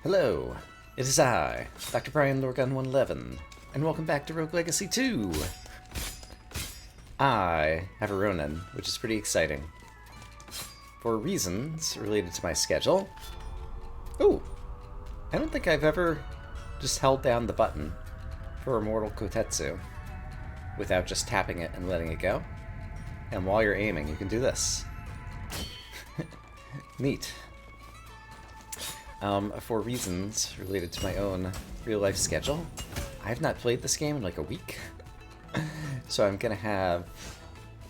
Hello, it is I, Dr. Brian Lorgun 111, and welcome back to Rogue Legacy 2! I have a Ronin, which is pretty exciting. For reasons related to my schedule. Ooh, I don't think I've ever just held down the button for Immortal Kotetsu without just tapping it and letting it go. And while you're aiming, you can do this. Neat. For reasons related to my own real-life schedule, I have not played this game in like a week. So I'm gonna have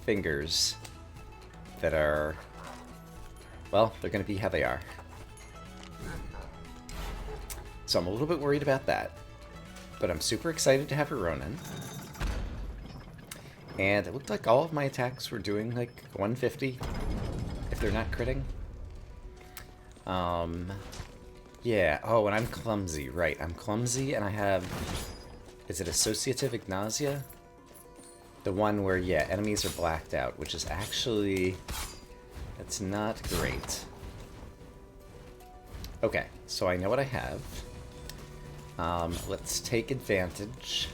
fingers that are, well, they're gonna be how they are. So I'm a little bit worried about that. But I'm super excited to have a Ronin. And it looked like all of my attacks were doing like 150, if they're not critting. Yeah, oh, and I'm clumsy, right. I'm clumsy, and I have... Is it Associative Ignacia? The one where, yeah, enemies are blacked out, which is actually... That's not great. Okay, so I know what I have. Let's take advantage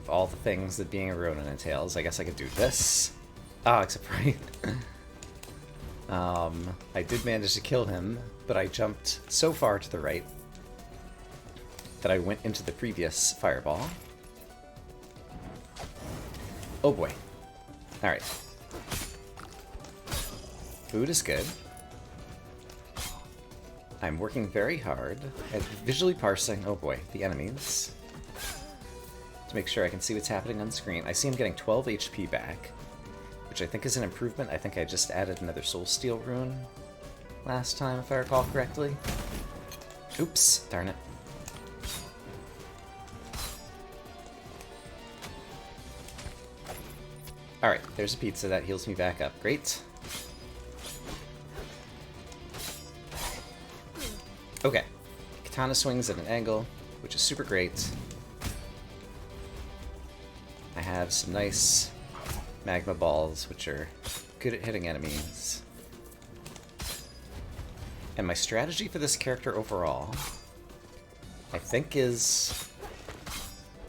of all the things that being a Ronin entails. I guess I could do this. Ah, except right. I did manage to kill him, but I jumped so far to the right that I went into the previous fireball. Oh boy. Alright. Food is good. I'm working very hard at visually parsing, oh boy, the enemies, to make sure I can see what's happening on screen. I see I'm getting 12 HP back, which I think is an improvement. I think I just added another Soul Steel rune last time, if I recall correctly. Oops, darn it. Alright, there's a pizza that heals me back up. Great. Okay. Katana swings at an angle, which is super great. I have some nice magma balls, which are good at hitting enemies. And my strategy for this character overall, I think is...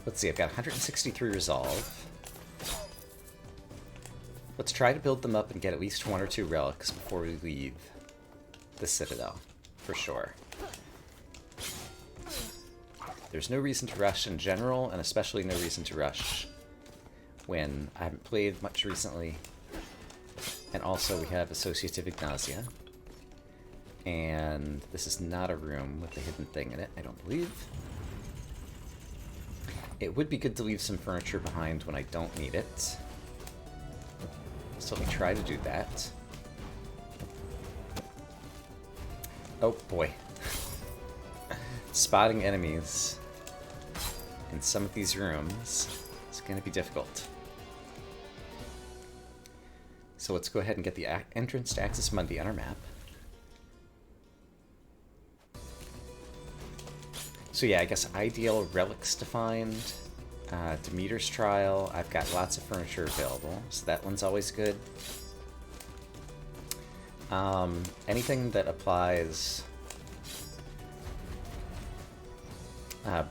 Let's see, I've got 163 resolve. Let's try to build them up and get at least 1 or 2 relics before we leave the Citadel, for sure. There's no reason to rush in general, and especially no reason to rush when I haven't played much recently. And also we have Associative Ignacia. And this is not a room with a hidden thing in it, I don't believe. It would be good to leave some furniture behind when I don't need it. So let me try to do that. Oh boy. Spotting enemies in some of these rooms is going to be difficult. So let's go ahead and get the entrance to Axis Mundi on our map. So yeah, I guess ideal relics to find. Demeter's Trial, I've got lots of furniture available, so that one's always good. Anything that applies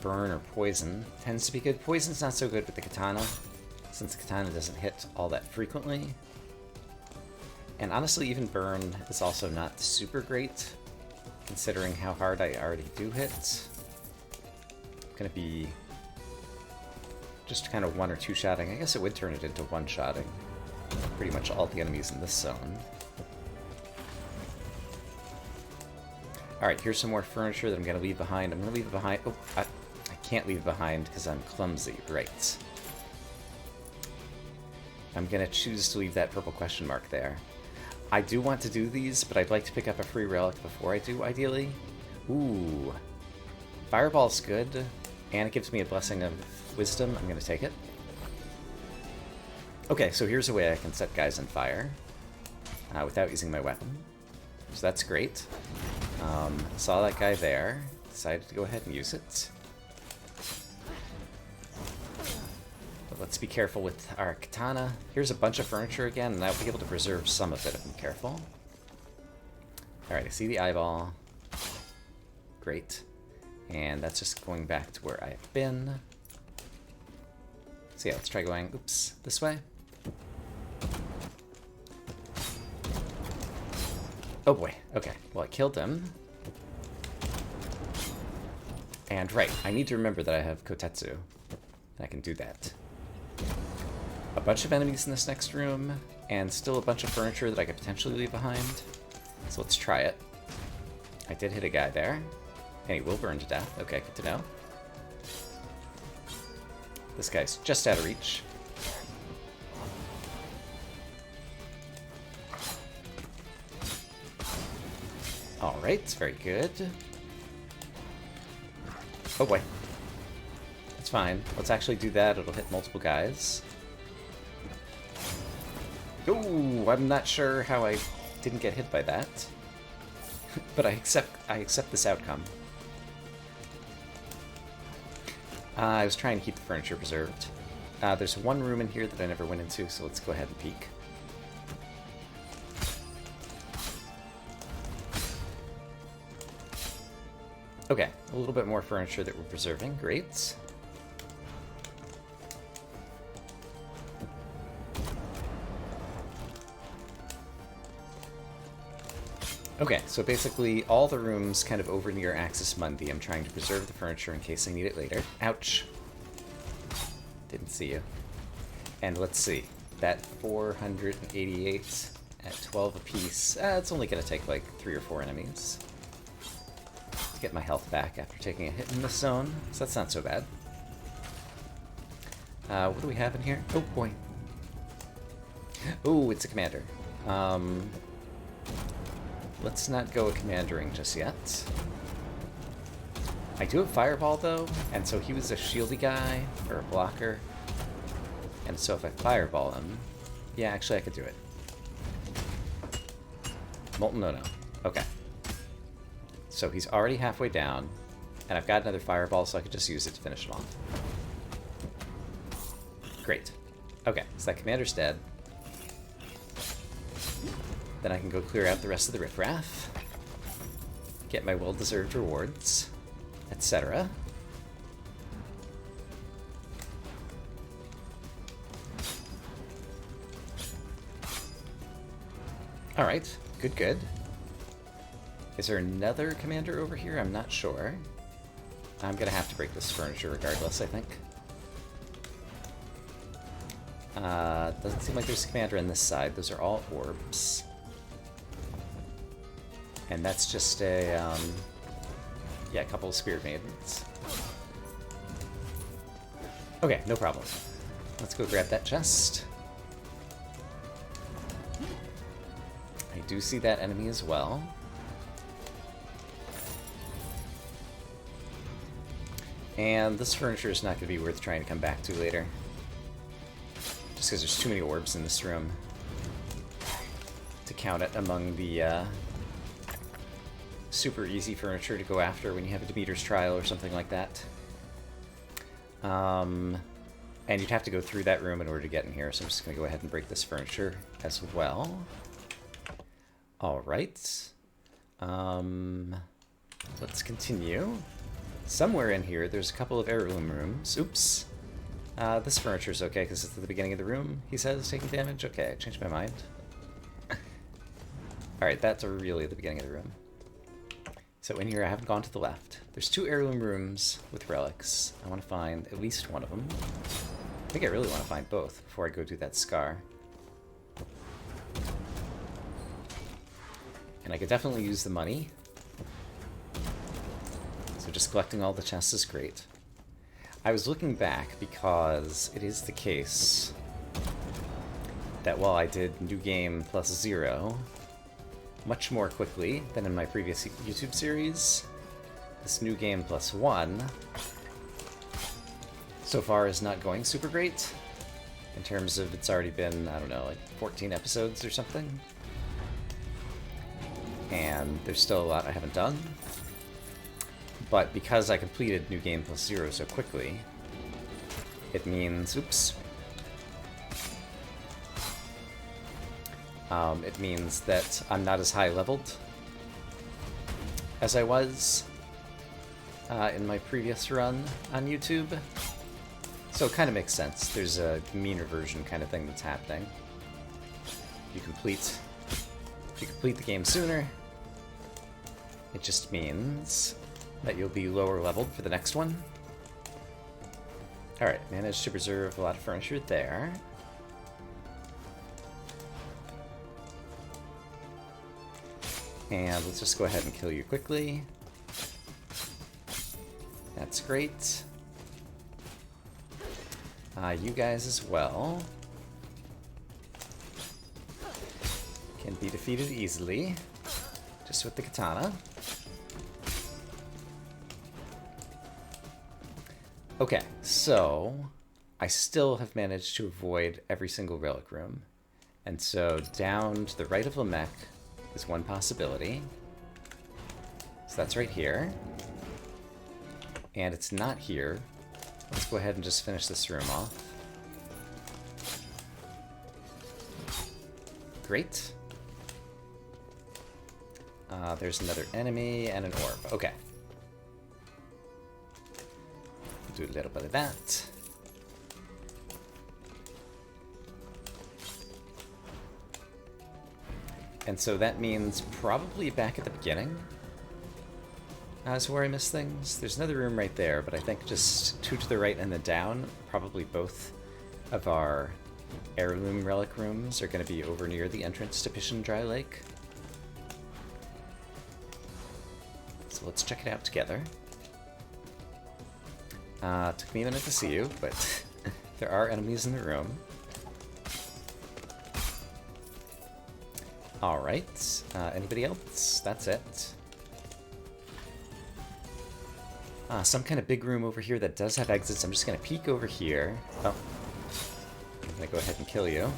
burn or poison tends to be good. Poison's not so good with the katana, since the katana doesn't hit all that frequently. And honestly, even burn is also not super great, considering how hard I already do hit. Gonna be just kind of 1 or 2 shotting. I guess it would turn it into 1 shotting pretty much all the enemies in this zone. Alright, here's some more furniture that I'm going to leave behind. I'm going to leave it behind. Oh, I can't leave it behind because I'm clumsy. Right. I'm going to choose to leave that purple question mark there. I do want to do these, but I'd like to pick up a free relic before I do, ideally. Ooh. Fireball's good, and it gives me a blessing of wisdom. I'm going to take it. Okay, so here's a way I can set guys on fire without using my weapon. So that's great. Saw that guy there. Decided to go ahead and use it. But let's be careful with our katana. Here's a bunch of furniture again, and I'll be able to preserve some of it if I'm careful. Alright, I see the eyeball. Great. And that's just going back to where I've been. So yeah, let's try going, oops, this way. Oh boy, okay. Well, I killed him. And right, I need to remember that I have Kotetsu. And I can do that. A bunch of enemies in this next room, and still a bunch of furniture that I could potentially leave behind. So let's try it. I did hit a guy there, and he will burn to death. Okay, good to know. This guy's just out of reach. Alright, very good. Oh boy. That's fine. Let's actually do that. It'll hit multiple guys. Ooh, I'm not sure how I didn't get hit by that. But I accept this outcome. I was trying to keep the furniture preserved. There's one room in here that I never went into, so let's go ahead and peek. Okay, a little bit more furniture that we're preserving. Great. Okay, so basically all the rooms kind of over near Axis Mundi, I'm trying to preserve the furniture in case I need it later. Ouch. Didn't see you. And let's see. That 488 at 12 apiece. It's only going to take like 3 or 4 enemies. To get my health back after taking a hit in this zone. So that's not so bad. What do we have in here? Oh boy. Oh, it's a commander. Let's not go a commandering just yet. I do have Fireball, though, and so he was a shieldy guy, or a blocker. And so if I Fireball him... Yeah, actually I could do it. Molten No-No. Okay. So he's already halfway down, and I've got another Fireball, so I could just use it to finish him off. Great. Okay, so that commander's dead. Then I can go clear out the rest of the riffraff, get my well-deserved rewards, etc. Alright, good, good. Is there another commander over here? I'm not sure. I'm gonna have to break this furniture regardless, I think. Doesn't seem like there's a commander on this side. Those are all orbs. And that's just a, yeah, a couple of Spirit Maidens. Okay, no problem. Let's go grab that chest. I do see that enemy as well. And this furniture is not going to be worth trying to come back to later. Just because there's too many orbs in this room to count it among the, super easy furniture to go after when you have a Demeter's Trial or something like that. And you'd have to go through that room in order to get in here, so I'm just going to go ahead and break this furniture as well. Alright. Let's continue. Somewhere in here, there's a couple of heirloom rooms. Oops. This furniture's okay, because it's at the beginning of the room, he says, taking damage. Okay, I changed my mind. Alright, that's really at the beginning of the room. So in here, I haven't gone to the left. There's 2 heirloom rooms with relics. I want to find at least one of them. I think I really want to find both before I go do that scar. And I could definitely use the money. So just collecting all the chests is great. I was looking back because it is the case that while I did New Game plus 0 much more quickly than in my previous YouTube series, this New Game plus 1 so far is not going super great in terms of it's already been, I don't know, like 14 episodes or something. And there's still a lot I haven't done. But because I completed New Game plus 0 so quickly, it means, oops. It means that I'm not as high leveled as I was in my previous run on YouTube. So it kind of makes sense. There's a meaner version kind of thing that's happening. If you complete the game sooner, it just means that you'll be lower leveled for the next one. Alright, managed to preserve a lot of furniture there. And let's just go ahead and kill you quickly. That's great. You guys as well can be defeated easily, just with the katana. Okay, so I still have managed to avoid every single relic room. And so down to the right of Lamech is one possibility. So that's right here. And it's not here. Let's go ahead and just finish this room off. Great. There's another enemy and an orb. Okay. Do a little bit of that. And so that means probably back at the beginning is where I miss things. There's another room right there, but I think just two to the right and then down, probably both of our heirloom relic rooms are going to be over near the entrance to Pishin Dry Lake. So let's check it out together. Took me a minute to see you, but there are enemies in the room. Alright, anybody else? That's it. Some kind of big room over here that does have exits. I'm just going to peek over here. Oh, I'm going to go ahead and kill you.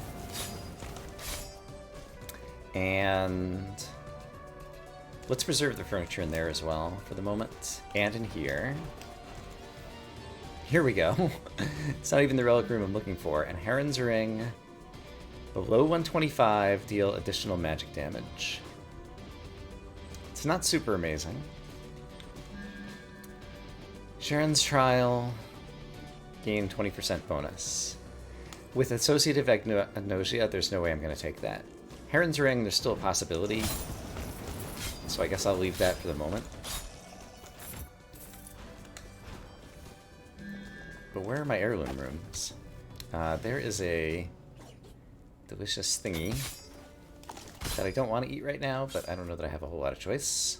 And let's preserve the furniture in there as well for the moment. And in here. Here we go. It's not even the relic room I'm looking for. And Heron's Ring. Below 125, deal additional magic damage. It's not super amazing. Sharon's Trial. Gain 20% bonus. With Associative Agnosia, there's no way I'm going to take that. Heron's Ring, there's still a possibility. So I guess I'll leave that for the moment. But where are my heirloom rooms? There is a delicious thingy that I don't want to eat right now, but I don't know that I have a whole lot of choice.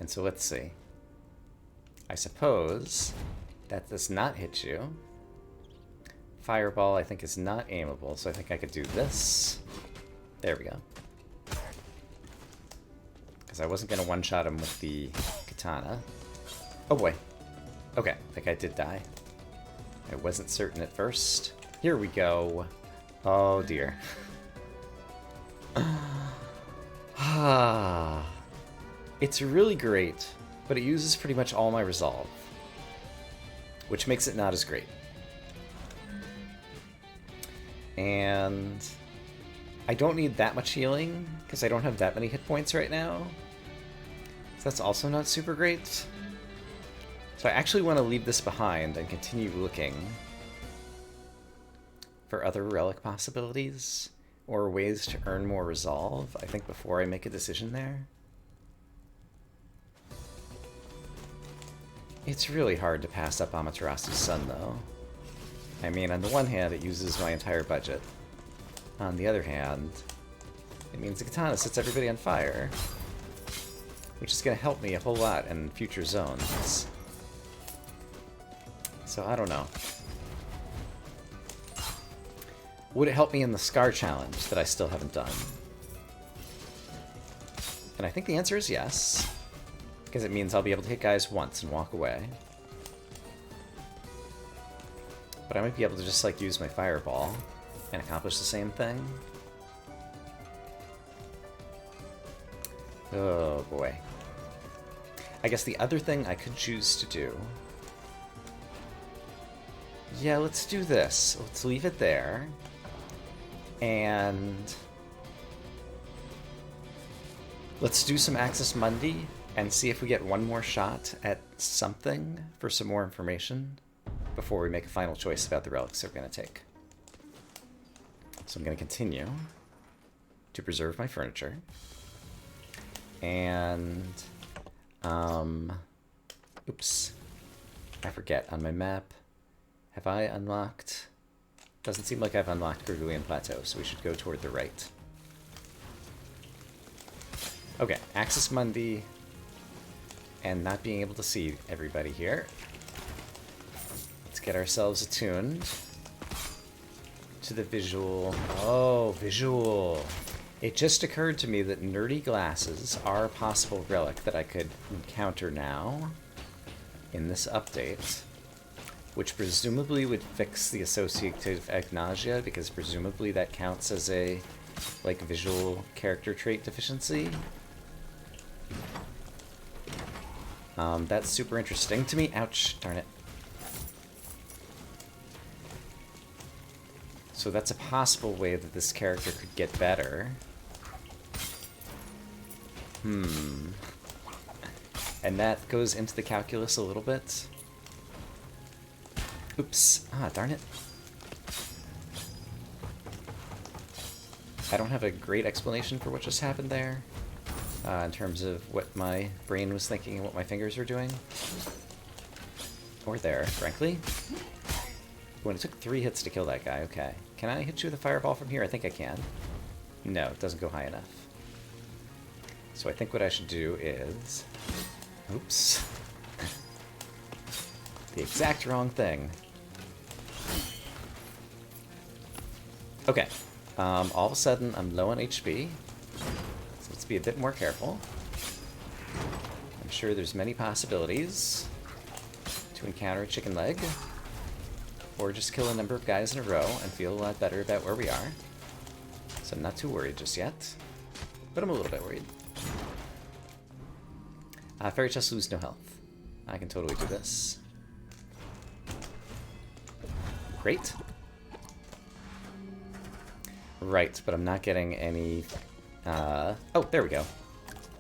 And so let's see. I suppose that does not hit you. Fireball, I think, is not aimable, so I think I could do this. There we go. Because I wasn't going to one-shot him with the katana. Oh boy. Okay, I think I did die. I wasn't certain at first. Here we go. Oh dear. It's really great, but it uses pretty much all my resolve, which makes it not as great. And I don't need that much healing, because I don't have that many hit points right now. So that's also not super great. So I actually want to leave this behind and continue looking for other relic possibilities or ways to earn more resolve, I think, before I make a decision there. It's really hard to pass up Amaterasu's Sun, though. I mean, on the one hand, it uses my entire budget. On the other hand, it means the katana sets everybody on fire, which is going to help me a whole lot in future zones. So I don't know. Would it help me in the Scar challenge that I still haven't done? And I think the answer is yes, because it means I'll be able to hit guys once and walk away. But I might be able to just, like, use my fireball and accomplish the same thing. Oh boy. I guess the other thing I could choose to do... Yeah, let's do this. Let's leave it there. And... Let's do some Axis Mundi and see if we get one more shot at something for some more information before we make a final choice about the relics that we're going to take. So I'm going to continue to preserve my furniture. And, oops, I forget, on my map, have I unlocked? Doesn't seem like I've unlocked Gargouillian Plateau, so we should go toward the right. Okay, Axis Mundi, and not being able to see everybody here. Let's get ourselves attuned to the visual. Oh, visual. It just occurred to me that nerdy glasses are a possible relic that I could encounter now in this update, which presumably would fix the associative agnosia, because presumably that counts as a, like, visual character trait deficiency. That's super interesting to me. Ouch, darn it. So that's a possible way that this character could get better. And that goes into the calculus a little bit. Oops. Ah, darn it. I don't have a great explanation for what just happened there, in terms of what my brain was thinking and what my fingers were doing. Or there, frankly. When it took 3 hits to kill that guy, okay. Can I hit you with a fireball from here? I think I can. No, it doesn't go high enough. So I think what I should do is... Oops. The exact wrong thing. Okay. All of a sudden, I'm low on HP. So let's be a bit more careful. I'm sure there's many possibilities to encounter a chicken leg. Or just kill a number of guys in a row and feel a lot better about where we are. So I'm not too worried just yet. But I'm a little bit worried. Fairy chests lose no health. I can totally do this. Great. Right, but I'm not getting any... oh, there we go.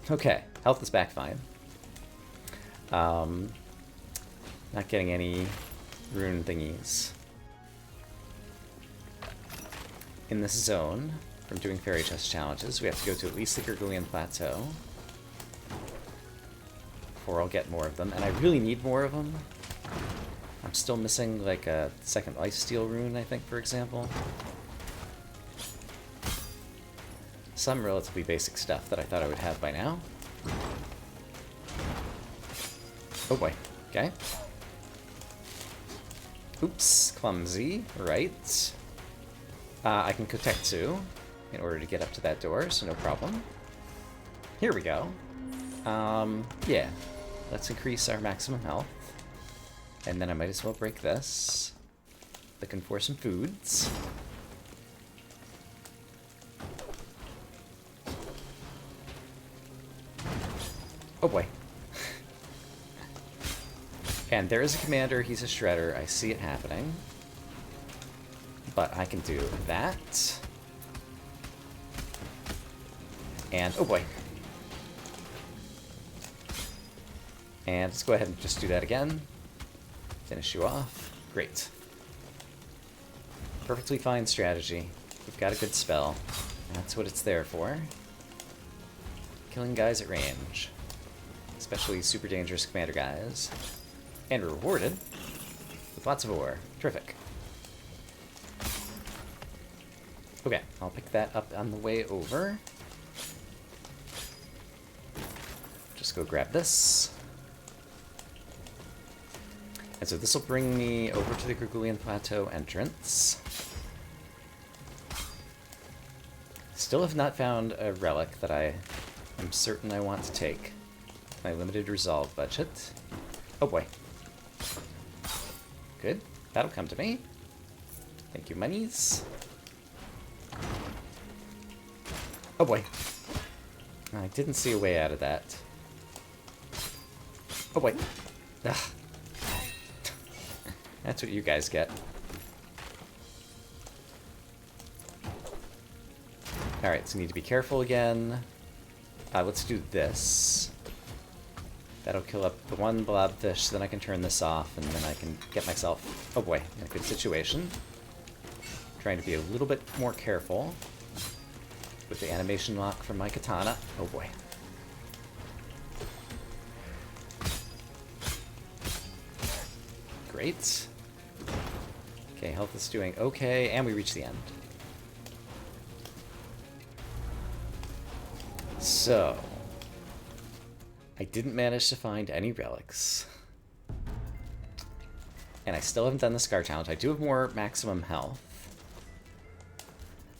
Okay, health is back fine. Not getting any rune thingies. In this zone, from doing fairy chest challenges, we have to go to at least the Gargouillian Plateau before I'll get more of them, and I really need more of them. I'm still missing, like, a second lifesteal rune, I think, for example. Some relatively basic stuff that I thought I would have by now. Oh boy, okay. Oops, clumsy, right. I can Kotetsu in order to get up to that door, so no problem. Here we go. Yeah. Let's increase our maximum health. And then I might as well break this. Looking for some foods. Oh boy. And there is a commander, he's a shredder, I see it happening. But I can do that. And, oh boy. And let's go ahead and just do that again. Finish you off. Great. Perfectly fine strategy. We've got a good spell. That's what it's there for. Killing guys at range. Especially super dangerous commander guys. And rewarded with lots of ore. Terrific. Okay, I'll pick that up on the way over. Just go grab this. And so this will bring me over to the Gargouillian Plateau entrance. Still have not found a relic that I am certain I want to take. My limited resolve budget. Oh boy. Good. That'll come to me. Thank you, monies. Oh boy. I didn't see a way out of that. Oh boy. Ugh. That's what you guys get. Alright, so need to be careful again. let's do this. That'll kill up the one blobfish, so then I can turn this off, and then I can get myself, oh boy, in a good situation. Trying to be a little bit more careful with the animation lock from my katana. Oh boy. Great. Okay, health is doing okay, and we reach the end. So, I didn't manage to find any relics. And I still haven't done the Scar Challenge. I do have more maximum health.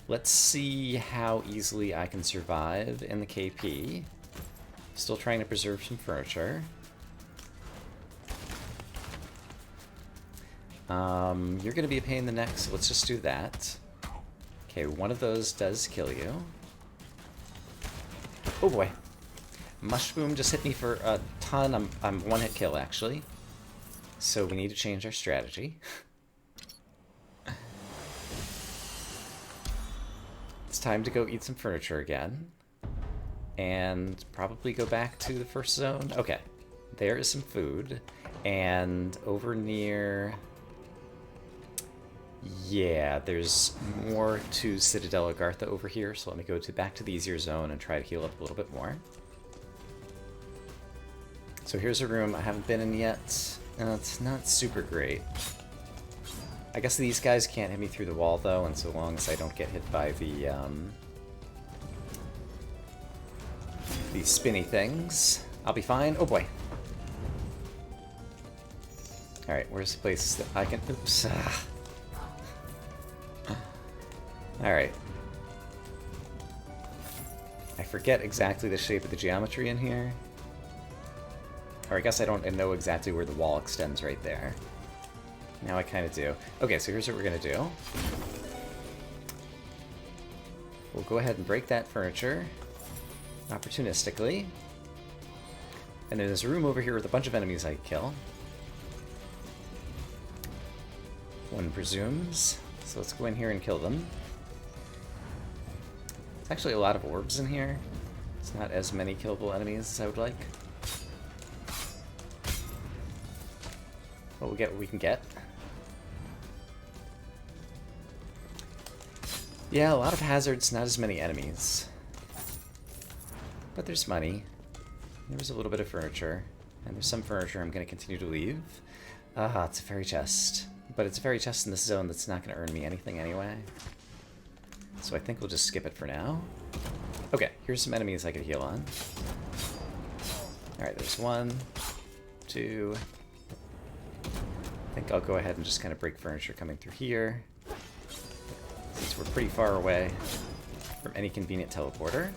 Let's see how easily I can survive in the KP. Still trying to preserve some furniture. You're going to be a pain in the neck, so let's just do that. Okay, one of those does kill you. Oh boy. Mushroom just hit me for a ton. I'm one-hit kill, actually. So we need to change our strategy. It's time to go eat some furniture again. And probably go back to the first zone. Okay, there is some food. And over near... yeah, there's more to Citadel Agartha over here, so let me go back to the easier zone and try to heal up a little bit more. So here's a room I haven't been in yet. It's not super great. I guess these guys can't hit me through the wall, though, and so long as I don't get hit by the these spinny things, I'll be fine. Oh boy. Alright, where's the place that I can... oops. Alright. I forget exactly the shape of the geometry in here. Or I guess I don't know exactly where the wall extends right there. Now I kind of do. Okay, so here's what we're going to do. We'll go ahead and break that furniture opportunistically. And then there's a room over here with a bunch of enemies I can kill. One presumes. So let's go in here and kill them. There's actually a lot of orbs in here. It's not as many killable enemies as I would like. But we'll get what we can get. Yeah, a lot of hazards, not as many enemies. But there's money. There's a little bit of furniture. And there's some furniture I'm going to continue to leave. Ah, it's a fairy chest. But it's a fairy chest in this zone that's not going to earn me anything anyway. So I think we'll just skip it for now. Okay, here's some enemies I could heal on. Alright, there's 1, 2... I think I'll go ahead and just kind of break furniture coming through here, since we're pretty far away from any convenient teleporter.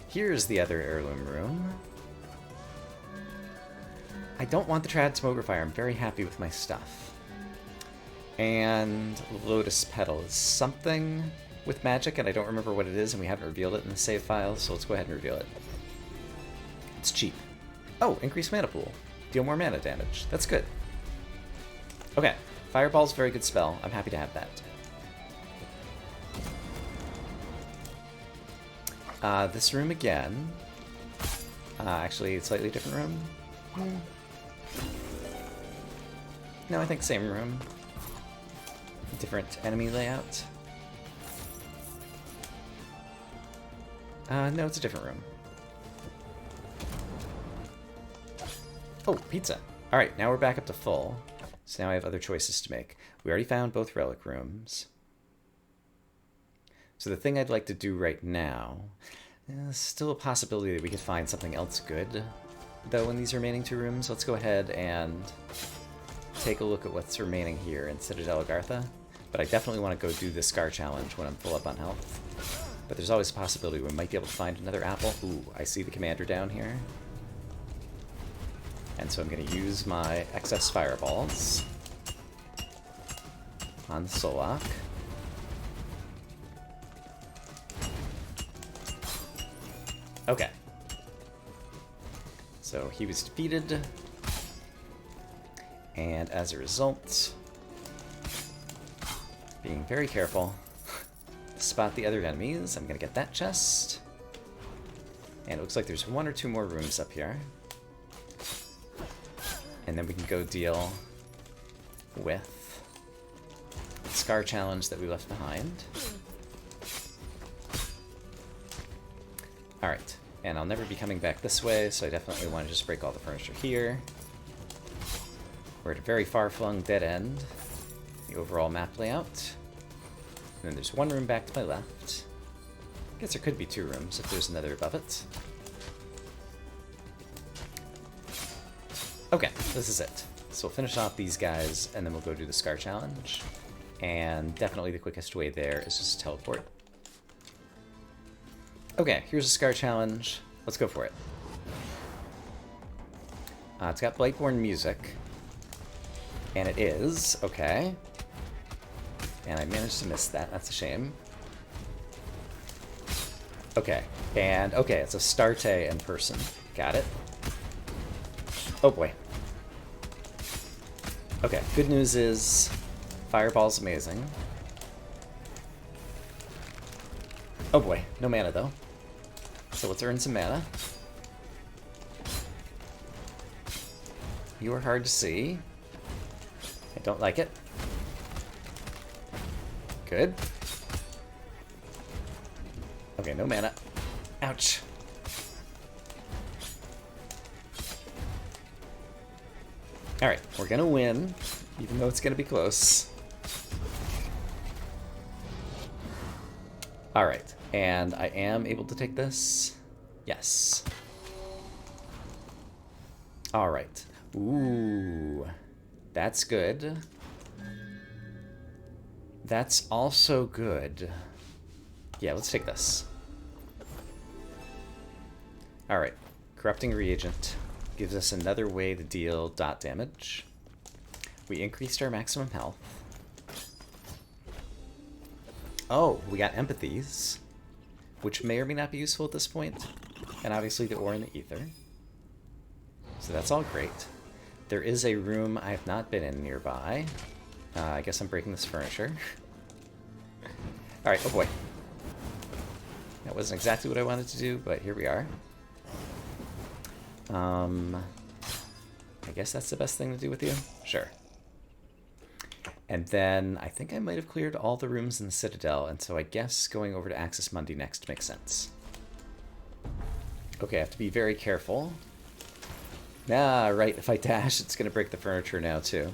Here's the other heirloom room. I don't want the Trad Smogrifier. I'm very happy with my stuff. And Lotus Petal is something with magic, and I don't remember what it is, and we haven't revealed it in the save file, so let's go ahead and reveal it. It's cheap. Oh, increased mana pool. Deal more mana damage. That's good. Okay, Fireball's a very good spell. I'm happy to have that. This room again. Actually, a slightly different room. No, I think same room. Different enemy layout. No, it's a different room. Oh, pizza. Alright, now we're back up to full. So now I have other choices to make. We already found both relic rooms. So the thing I'd like to do right now... there's still a possibility that we could find something else good, though, in these remaining 2 rooms. Let's go ahead and take a look at what's remaining here in Citadel Agartha. But I definitely want to go do the Scar Challenge when I'm full up on health. But there's always a possibility we might be able to find another apple. Ooh, I see the commander down here. And so I'm going to use my excess fireballs on the Solak. Okay. So he was defeated. And as a result, being very careful, spot the other enemies. I'm gonna get that chest. And it looks like there's 1 or 2 more rooms up here. And then we can go deal with the Scar challenge that we left behind. Alright, and I'll never be coming back this way, so I definitely want to just break all the furniture here. We're at a very far-flung dead end, the overall map layout. And then there's 1 room back to my left. I guess there could be 2 rooms if there's another above it. Okay, this is it. So we'll finish off these guys, and then we'll go do the Scar challenge. And definitely the quickest way there is just teleport. Okay, here's a Scar challenge. Let's go for it. It's got Blightborn music. And it is, okay. And I managed to miss that, that's a shame. Okay, and okay, it's a Starte in person. Got it. Oh boy. Okay, good news is Fireball's amazing. Oh boy, no mana though. So let's earn some mana. You are hard to see. I don't like it. Good. Okay, no mana. Ouch. Alright, we're gonna win, even though it's gonna be close. Alright, and I am able to take this. Yes. Alright. Ooh. That's good. That's also good. Yeah, let's take this. Alright. Corrupting Reagent gives us another way to deal dot damage. We increased our maximum health. Oh, we got empathies, which may or may not be useful at this point. And obviously the ore in the ether. So that's all great. There is a room I have not been in nearby. I guess I'm breaking this furniture. Alright, oh boy. That wasn't exactly what I wanted to do, but here we are. I guess that's the best thing to do with you? Sure. And then I think I might have cleared all the rooms in the Citadel, and so I guess going over to Axis Mundi next makes sense. Okay, I have to be very careful. Ah, right, if I dash, it's going to break the furniture now, too.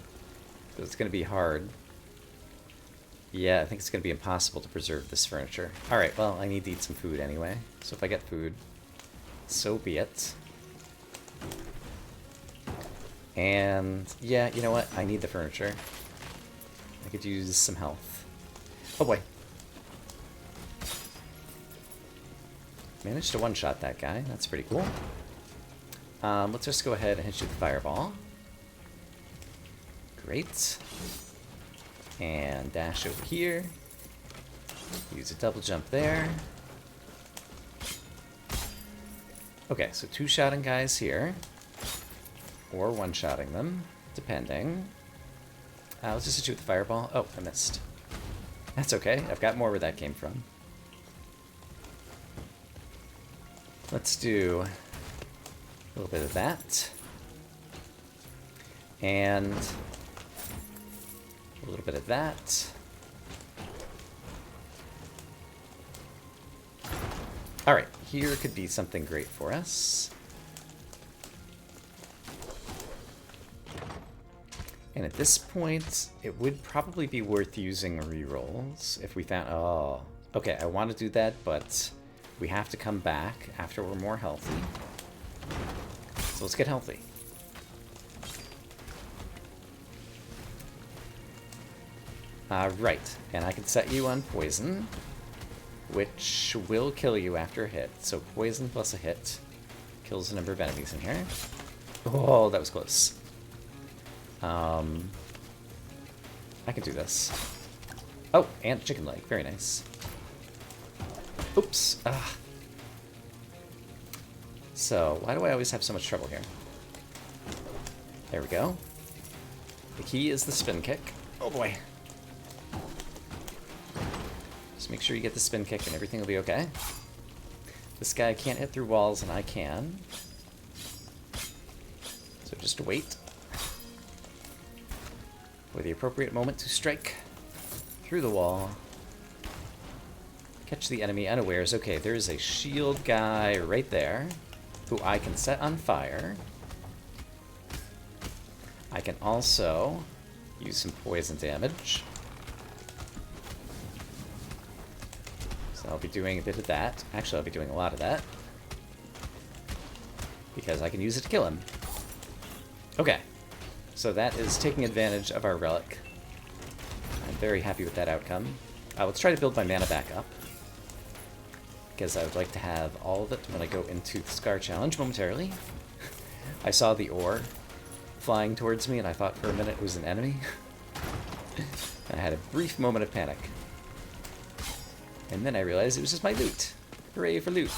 So it's going to be hard. Yeah, I think it's going to be impossible to preserve this furniture. Alright, well, I need to eat some food anyway. So if I get food, so be it. And, yeah, you know what? I need the furniture. I could use some health. Oh boy. Managed to one-shot that guy. That's pretty cool. Let's just go ahead and hit you with the fireball. Great. And dash over here. Use a double jump there. Okay, so two-shotting guys here. Or one-shotting them, depending. Let's just hit you with the fireball. Oh, I missed. That's okay. I've got more where that came from. Let's do a little bit of that. And a little bit of that. Alright, here could be something great for us. And at this point, it would probably be worth using rerolls if we found... Oh, okay, I want to do that, but we have to come back after we're more healthy. So let's get healthy. Right, and I can set you on poison, which will kill you after a hit. So poison plus a hit kills a number of enemies in here. Oh, that was close. I can do this. Oh, and chicken leg. Very nice. Oops. Ah. So, why do I always have so much trouble here? There we go. The key is the spin kick. Oh boy. Just make sure you get the spin kick and everything will be okay. This guy can't hit through walls and I can. So just wait for the appropriate moment to strike through the wall. Catch the enemy unawares. Okay, there's a shield guy right there who I can set on fire. I can also use some poison damage. So I'll be doing a bit of that. Actually, I'll be doing a lot of that. Because I can use it to kill him. Okay. So that is taking advantage of our relic. I'm very happy with that outcome. Let's try to build my mana back up. Because I would like to have all of it when I go into the Scar Challenge momentarily. I saw the ore flying towards me and I thought for a minute it was an enemy. I had a brief moment of panic. And then I realized it was just my loot. Hooray for loot.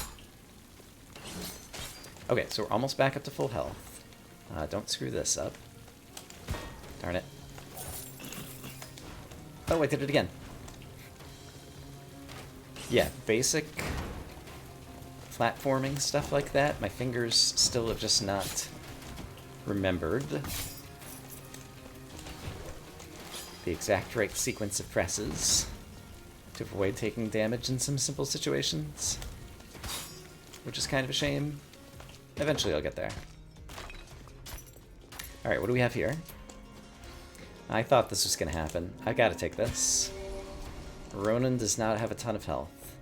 Okay, so we're almost back up to full health. Don't screw this up. Darn it. Oh, I did it again. Yeah, basic platforming stuff like that. My fingers still have just not remembered the exact right sequence of presses to avoid taking damage in some simple situations, which is kind of a shame. Eventually I'll get there. Alright, what do we have here? I thought this was going to happen. I gotta take this. Ronan does not have a ton of health,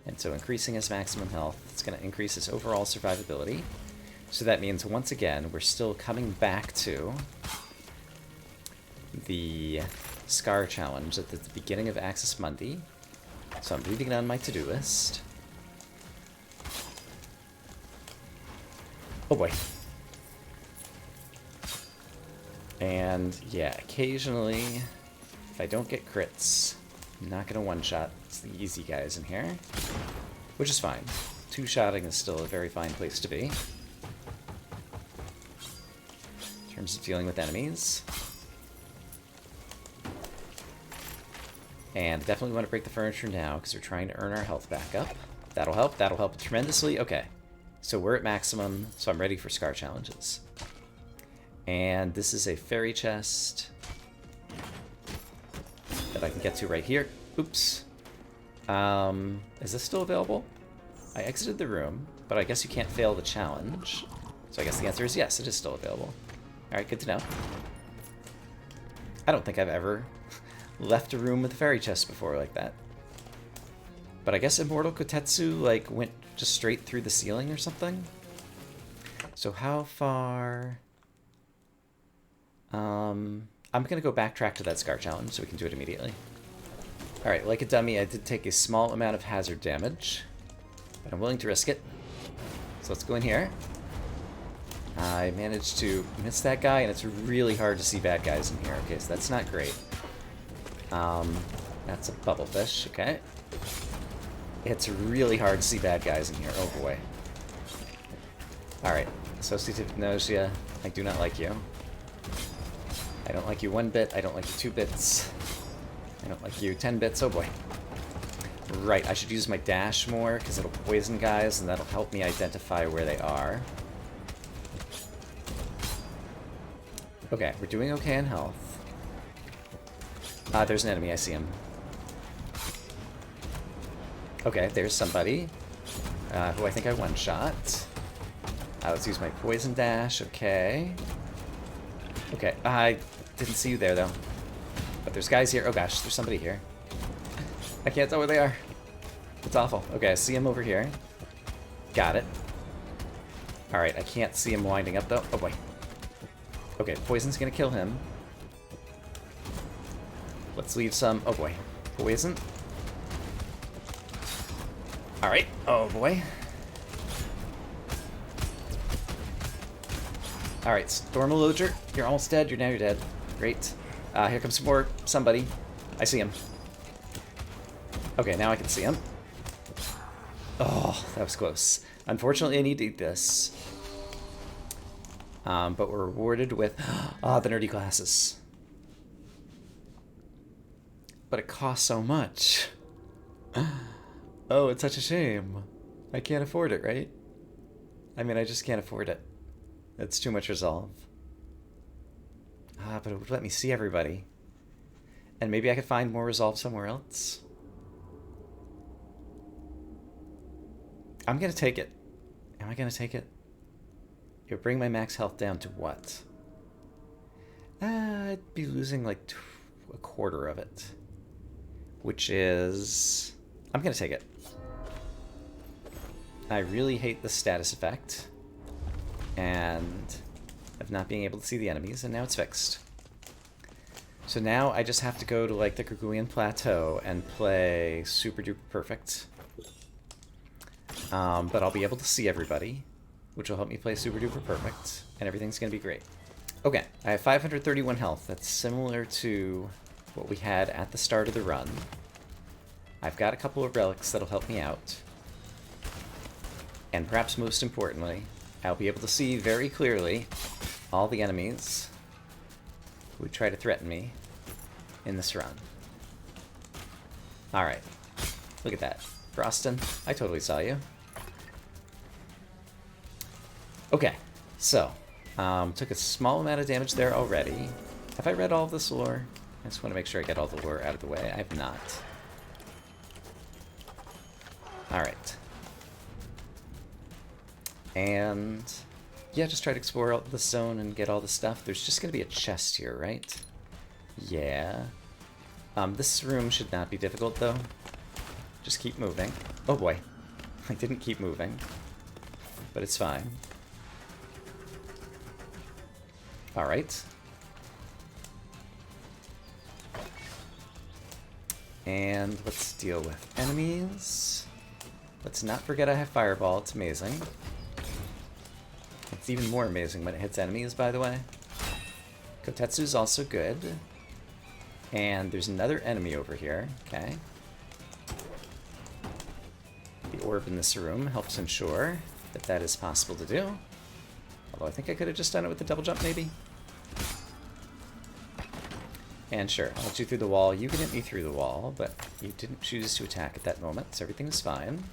and so increasing his maximum health is going to increase his overall survivability. So that means, once again, we're still coming back to the Scar Challenge at the beginning of Axis Mundi. So I'm reading it on my to-do list. Oh boy. And yeah, occasionally, if I don't get crits, I'm not going to one-shot. It's the easy guys in here, which is fine. Two-shotting is still a very fine place to be in terms of dealing with enemies. And definitely want to break the furniture now because we're trying to earn our health back up. That'll help. That'll help tremendously. Okay, so we're at maximum, so I'm ready for Scar Challenges. And this is a fairy chest that I can get to right here. Oops. Is this still available? I exited the room, but I guess you can't fail the challenge. So I guess the answer is yes, it is still available. Alright, good to know. I don't think I've ever left a room with a fairy chest before like that. But I guess Immortal Kotetsu, like, went just straight through the ceiling or something? So how far... I'm gonna go backtrack to that Scar Challenge so we can do it immediately. Alright, like a dummy, I did take a small amount of hazard damage, but I'm willing to risk it. So let's go in here. I managed to miss that guy, and it's really hard to see bad guys in here. Okay, so that's not great. That's a bubblefish, okay. It's really hard to see bad guys in here. Oh boy. Alright, associative nausea. I do not like you. I don't like you 1 bit, I don't like you 2 bits. I don't like you 10 bits, oh boy. Right, I should use my dash more, because it'll poison guys, and that'll help me identify where they are. Okay, we're doing okay in health. There's an enemy, I see him. Okay, there's somebody who I think I one-shot. Let's use my poison dash, okay. Okay, I didn't see you there, though. But there's guys here. Oh gosh, there's somebody here. I can't tell where they are. It's awful. Okay, I see him over here. Got it. Alright, I can't see him winding up, though. Oh boy. Okay, poison's gonna kill him. Let's leave some... Oh boy. Poison. Alright. Oh boy. Alright, Stormaloger, you're almost dead. Now you're dead. Great. Here comes somebody. I see him. Okay, now I can see him. Oh, that was close. Unfortunately, I need to eat this. But we're rewarded with the nerdy glasses. But it costs so much. Oh, it's such a shame. I can't afford it, right? I mean, I just can't afford it. It's too much resolve. Ah, but it would let me see everybody. And maybe I could find more resolve somewhere else. I'm gonna take it. Am I gonna take it? It'll bring my max health down to what? I'd be losing like a quarter of it. Which is... I'm gonna take it. I really hate the status effect. And of not being able to see the enemies, and now it's fixed. So now I just have to go to like the Gargouillian Plateau and play super duper perfect. But I'll be able to see everybody, which will help me play super duper perfect, and everything's gonna be great. Okay, I have 531 health. That's similar to what we had at the start of the run. I've got a couple of relics that'll help me out. And perhaps most importantly, I'll be able to see very clearly all the enemies who would try to threaten me in this run. Alright, look at that. Frostin', I totally saw you. Okay, so, took a small amount of damage there already. Have I read all of this lore? I just want to make sure I get all the lore out of the way. I have not. Alright. And yeah, just try to explore out the zone and get all the stuff. There's just going to be a chest here, right? Yeah. This room should not be difficult, though. Just keep moving. Oh boy. I didn't keep moving. But it's fine. Alright. And let's deal with enemies. Let's not forget I have Fireball. It's amazing. It's even more amazing when it hits enemies, by the way. Kotetsu's also good. And there's another enemy over here. Okay. The orb in this room helps ensure that that is possible to do. Although I think I could have just done it with the double jump, maybe. And sure, I'll let you through the wall. You can hit me through the wall, but you didn't choose to attack at that moment, so everything is fine.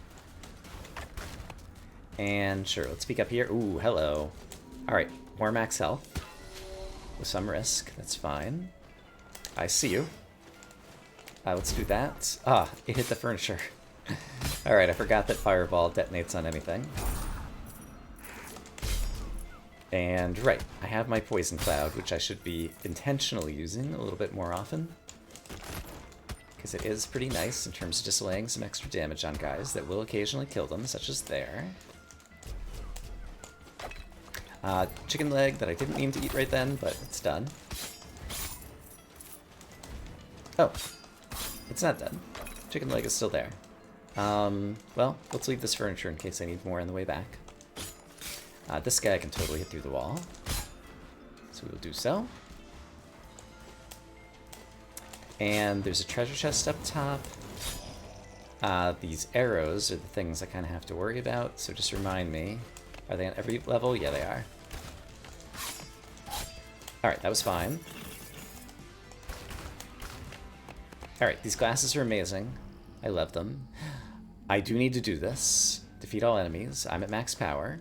And sure, let's peek up here. Ooh, hello. Alright, more max health. With some risk, that's fine. I see you. Let's do that. Ah, it hit the furniture. Alright, I forgot that Fireball detonates on anything. And right, I have my Poison Cloud, which I should be intentionally using a little bit more often. Because it is pretty nice in terms of just laying some extra damage on guys that will occasionally kill them, such as there. Chicken leg that I didn't mean to eat right then, but it's done. Oh, it's not done. Chicken leg is still there. Well, let's leave this furniture in case I need more on the way back. This guy I can totally hit through the wall. So we will do so. And there's a treasure chest up top. These arrows are the things I kind of have to worry about, so just remind me. Are they on every level? Yeah, they are. Alright, that was fine. Alright, these glasses are amazing. I love them. I do need to do this. Defeat all enemies. I'm at max power.